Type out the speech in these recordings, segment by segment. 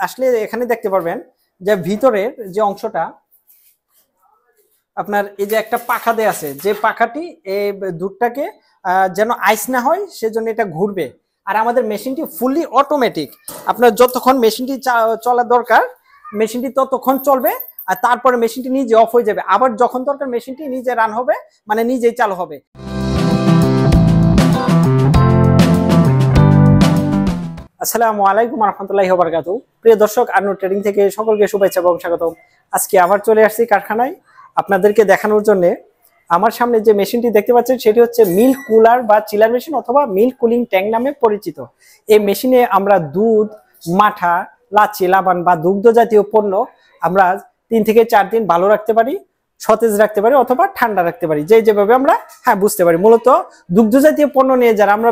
আসলে এখানে দেখতে পারবেন যে ভিতরের যে অংশটা আপনার এই যে একটা পাখা দেয়া আছে, যে পাখাটি এই দুধটাকে যেন আইস না হয় সেজন্য এটা ঘুরবে। আর আমাদের মেশিনটি ফুললি অটোমেটিক। আপনার যতক্ষণ মেশিনটি চলা দরকার মেশিনটি ততক্ষণ চলবে, আর তারপরে মেশিনটি নিজে অফ হয়ে যাবে। আবার যখন দরকার মেশিনটি নিজে রান হবে, মানে নিজেই চালু হবে। আসসালামু আলাইকুম রহমতুল্লাহি ওয়া বারাকাতুহু। প্রিয় দর্শক, আন্নু ট্রেডিং থেকে সকলকে শুভেচ্ছা এবং স্বাগতম। আজকে আবার চলে আসছি কারখানায় আপনাদেরকে দেখানোর জন্য। আমার সামনে যে মেশিনটি দেখতে পাচ্ছেন সেটি হচ্ছে মিল্ক কুলার বা চিলার মেশিন অথবা মিল্ক কুলিং ট্যাঙ্ক নামে পরিচিত। এই মেশিনে আমরা দুধ, মাঠা, লাচ্ছি, লাবান বা দুগ্ধ জাতীয় পণ্য আমরা 3 থেকে 4 দিন ভালো রাখতে পারি, সতেজ রাখতে পারি অথবা ঠান্ডা রাখতে পারি, যেভাবে আমরা বুঝতে পারি। মূলত দুগ্ধ জাতীয় পণ্য নিয়ে যারা আমরা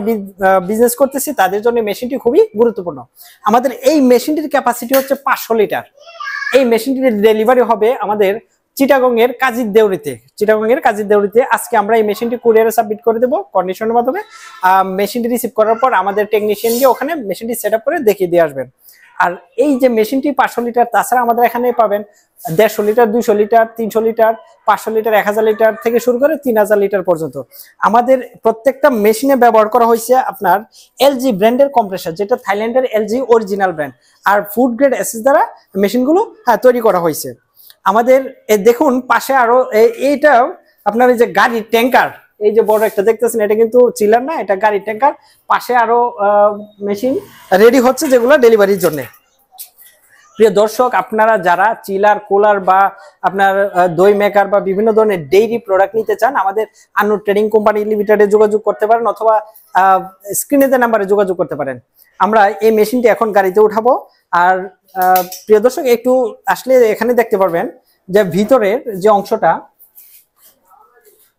বিজনেস করতেছি তাদের জন্য মেশিনটি খুবই গুরুত্বপূর্ণ। আমাদের এই মেশিনটির ক্যাপাসিটি হচ্ছে 500 লিটার। এই মেশিনটির ডেলিভারি হবে আমাদের চিটাগং এর কাজীর দেউরিতে। আজকে আমরা এই মেশিনটি কুরিয়ারে সাবমিট করে দেবো কন্ডিশনের মাধ্যমে। মেশিনটি রিসিভ করার পর আমাদের টেকনিশিয়ান গিয়ে ওখানে মেশিনটি সেট আপ করে দেখিয়ে দিয়ে আসবেন। আর এই যে মেশিনটি 500 লিটার, তাছাড়া আমাদের এখানে পাবেন 150 litre, 200 litre, 300 litre, 500 litre, 1000 litre থেকে শুরু করে 3000 লিটার পর্যন্ত। আমাদের প্রত্যেকটা মেশিনে ব্যবহার করা হয়েছে আপনার এলজি ব্র্যান্ডের কম্প্রেসার, যেটা থাইল্যান্ডের এলজি অরিজিনাল ব্র্যান্ড। আর ফুড গ্রেড এসএস দ্বারা মেশিনগুলো তৈরি করা হয়েছে। আমাদের দেখুন পাশে আরো এইটা আপনার এই যে গাড়ির ট্যাঙ্কার, এই যে বড় একটা দেখতেছেন, এটা কিন্তু চিলার না, এটা গাড়ির ট্যাঙ্কার। পাশে আরো মেশিন রেডি হচ্ছে যেগুলো ডেলিভারির জন্য। প্রিয় দর্শক, আপনারা যারা চিলার, কুলার বা আপনার দই মেকার বা বিভিন্ন ধরনের ডেইরি প্রোডাক্ট নিতে চান, আমাদের আন্নু ট্রেডিং কোম্পানি লিমিটেডে যোগাযোগ করতে পারেন অথবা স্ক্রিনে যে নাম্বারে যোগাযোগ করতে পারেন। আমরা এই মেশিনটি এখন গাড়িতে উঠাবো। আর প্রিয় দর্শক, একটু আসলে এখানে দেখতে পারবেন যে ভিতরের যে অংশটা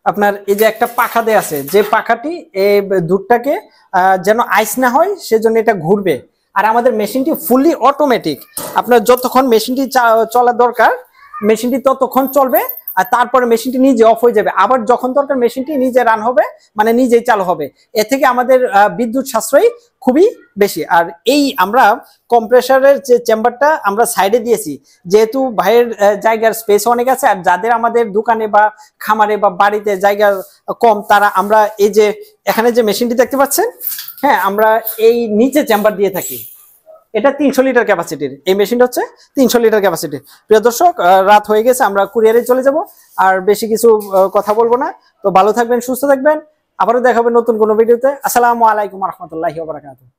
আপনার এই যে একটা পাখা দেয়া আছে, যে পাখাটি এই দুধটাকে যেন আইস না হয় সেজন্য এটা ঘুরবে। আর আমাদের মেশিনটি ফুললি অটোমেটিক। আপনার যতক্ষণ মেশিনটি চলা দরকার মেশিনটি ততক্ষণ চলবে, আর তারপরে মেশিনটি নিজে অফ হয়ে যাবে। আবার যখন দরকার মেশিনটি নিজে রান হবে, মানে নিজেই চালু হবে। এ থেকে আমাদের বিদ্যুৎ সাশ্রয় খুবই বেশি। আর এই আমরা কম্প্রেসারের যে চেম্বারটা আমরা সাইডে দিয়েছি, যেহেতু ভাইয়ের জায়গার স্পেস অনেক আছে, আর যাদের আমাদের দোকানে বা খামারে বা বাড়িতে জায়গা কম, তারা আমরা এই যে এখানে যে মেশিনটি দেখতে পাচ্ছেন, আমরা এই নিচে চেম্বার দিয়ে থাকি। এটা 300 লিটার ক্যাপাসিটির এই মেশিনটা হচ্ছে 300 লিটার ক্যাপাসিটি। প্রিয় দর্শক, রাত হয়ে গেছে, আমরা কুরিয়ারে চলে যাব। আর বেশি কিছু কথা বলবো না। তো ভালো থাকবেন, সুস্থ থাকবেন। আবারও দেখা হবে নতুন কোনো ভিডিওতে। আসসালামু আলাইকুম রহমতুল্লাহি ওয়া বারাকাতুহু।